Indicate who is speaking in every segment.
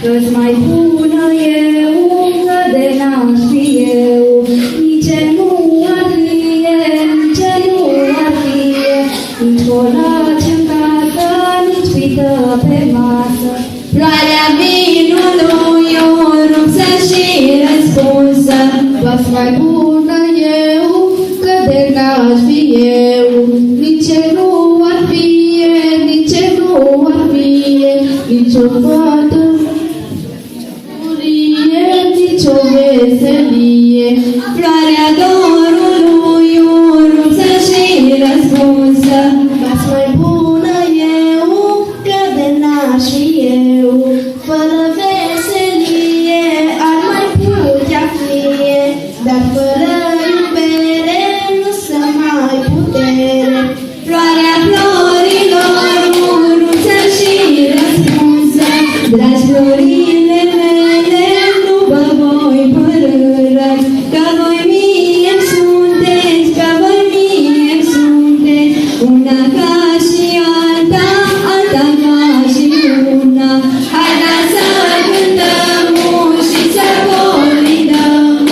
Speaker 1: Că-ți mai bună eu, că de n-aș fi eu, nici nu ar fi, nici nu ar fi, nici colaci în casă, nici pită pe masă. Ploarea vinului o rupsă și răspunsă, că-ți mai bună eu, că de n-aș fi eu, nici nu ar fi, nici nu ar fi, nici o fată, nici o veselie. Floarea dorului o rupsă și răspunsă, că-ți mai bună eu, că de n-aș fi eu, fără veselie ar mai putea fi, dar fără iubire nu se mai putere. Floarea florilor o rupsă și răspunsă, dragi florile mele, nu vă voi părâră, că voi mie-mi sunteți, că voi mie-mi sunteți, una ca și alta, alta ca și una. Hai da să cântăm și să colindăm,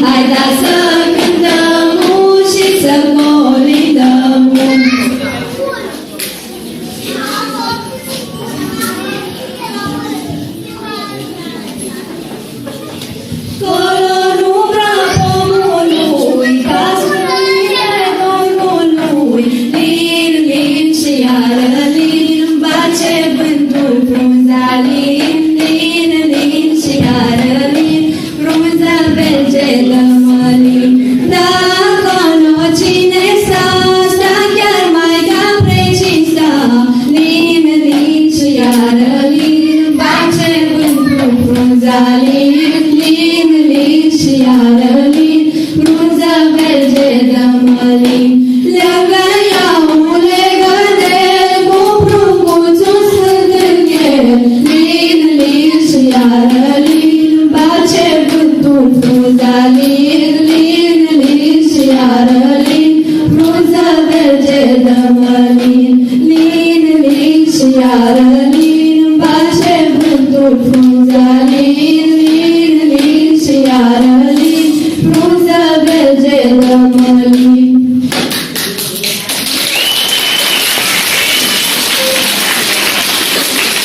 Speaker 1: hai da să cântăm și să colindăm. Color umbra pomului, ca spune Domnului, lin, lin și iară lin, bace vântul frunza lin, lin, lin și iară lin, frunza merge lămălin. Da, acolo cine sta, sta chiar mai da precisa, lin, lin și iară lin, bace vântul frunza lin, lin, lin și iară lin, frunza merge lămălin. Leagă iau, legănel, cu pruncuțul sfânt în el, lin, lin și iară lin, bace vântul frunza lin, lin, lin și iară lin, frunza merge lămălin, lin, lin și iară lin, bace vântul frunza lin, lin, lin și iară lin, frunza merge lămălin.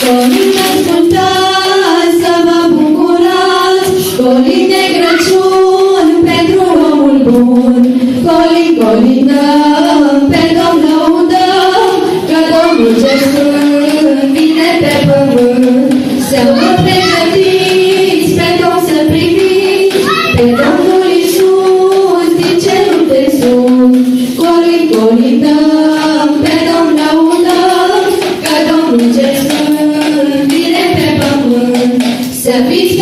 Speaker 1: Colinde ascultați, să vă bucurați, colinde de Crăciun pentru omul bun. Colindăm, pe Domn lăudăm, că Domnul cel Sfânt vine pe pământ. Să vă pregătiți, pe Domn să priviți, pe Domnul Iisus din cerul de sus. Colindăm, pe Domn lăudăm, că Domnul cel Sfânt vine pe pământ. Să fiți